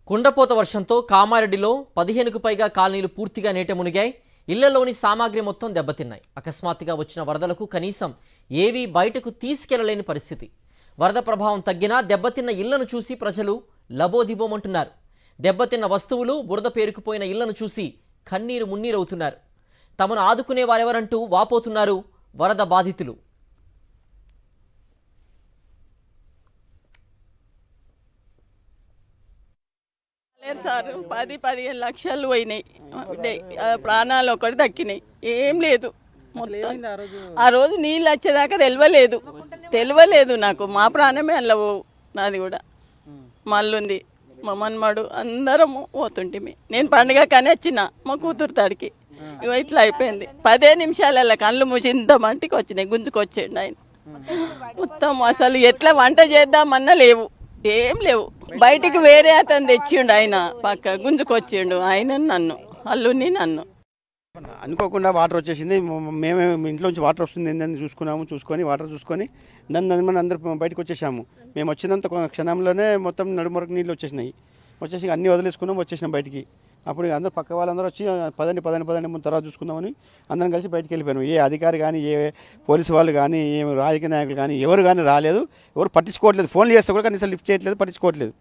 కుండపోత వర్షంతో కామారెడ్డిలో 15కు పైగా కాలనీలు పూర్తిగా నీట మునిగాయి. ఇళ్లలోని సామాగ్రి మొత్తం దెబ్బతిన్నాయి. అకస్మాత్తుగా వచ్చిన వరదలకు కనీసం ఏవీ బయటకు తీసుకెళ్లలేని పరిస్థితి. వరద ప్రభావం తగ్గినా దెబ్బతిన్న ఇళ్లను చూసి ప్రజలు లబోదిబోమంటున్నారు. దెబ్బతిన్న వస్తువులు, బురద పేరుకుపోయిన ఇళ్లను చూసి కన్నీరు మున్నీరవుతున్నారు. తమను ఆదుకునే వారెవరంటూ వాపోతున్నారు వరద బాధితులు. సార్ 10-15 లక్షలు పోయినాయి. ప్రాణాలు ఒకటి దక్కినాయి. ఏం లేదు. మొత్తం ఆ రోజు నీళ్ళు వచ్చేదాకా తెలియలేదు నాకు. మా ప్రాణమే అల్లవు. నాది కూడా మళ్ళుంది. మా మన్మడు అందరము పోతుంటిమి. నేను పండుగ కానీ వచ్చిన మా కూతురు తాడికి ఇట్లా అయిపోయింది. 10 నిమిషాలలో కళ్ళు మూసి ఇంత మంటికి వచ్చినాయి. గుంజుకొచ్చేయండి ఆయన. మొత్తం అసలు ఎట్లా వంట చేద్దామన్నా లేవు, ఏం లేవు. బయటికి వేరే అతను తెచ్చిండు, ఆయన పక్క గుంజుకొచ్చిండు. ఆయన నన్ను అల్లుని నన్ను అనుకోకుండా వాటర్ వచ్చేసింది. మేమే ఇంట్లోంచి వాటర్ వస్తుంది ఏంటని చూసుకొని వాటర్ చూసుకొని మనం అందరూ బయటకు వచ్చేసాము. మేము వచ్చినంత క్షణంలోనే మొత్తం నడుమరకు నీళ్ళు వచ్చేసి అన్నీ వచ్చేసినాం బయటికి. అప్పుడు అందరూ పక్క వాళ్ళందరూ వచ్చి పదండి తర్వాత చూసుకుందామని అందరం కలిసి బయటికి వెళ్ళిపోయాము. ఏ అధికారి కానీ, ఏ పోలీసు వాళ్ళు కానీ, ఏ రాజకీయ నాయకులు కానీ ఎవరు కానీ రాలేదు. ఎవరు పట్టించుకోవట్లేదు. ఫోన్లు చేస్తే కూడా కనీసం లిఫ్ట్ చేయట్లేదు, పట్టించుకోవట్లేదు.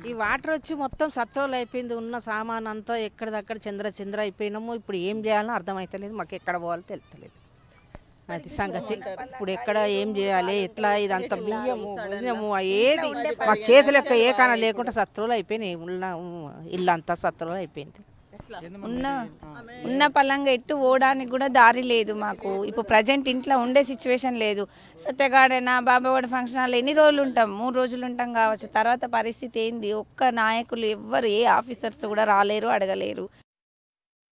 ఈ వాటర్ వచ్చి మొత్తం సత్రోలు అయిపోయింది. ఉన్న సామాన్ అంతా ఎక్కడిదక్కడ చింద్ర అయిపోయినాము. ఇప్పుడు ఏం చేయాలో అర్థమవుతలేదు. మాకు ఎక్కడ పోవాలో తెలుస్తలేదు. అది సంగతి. ఇప్పుడు ఎక్కడ ఏం చేయాలి, ఎట్లా ఇదంతా బియ్యము ఏది మా చేతులు లెక్క ఏ కాన లేకుండా సత్రోలు అయిపోయినాయి. ఇల్లంతా సత్రోలు అయిపోయింది. ఉన్న పలంగా ఎట్టు పోవడానికి కూడా దారి లేదు మాకు. ఇప్పుడు ప్రజెంట్ ఇంట్లో ఉండే సిచ్యువేషన్ లేదు. సత్యగాడైనా బాబావాడ ఫంక్షన్ హాల్ ఎన్ని రోజులు ఉంటాం? 3 రోజులు ఉంటాం కావచ్చు. తర్వాత పరిస్థితి ఏంది? ఒక్క నాయకులు ఎవ్వరు, ఏ ఆఫీసర్స్ కూడా రాలేరు, అడగలేరు.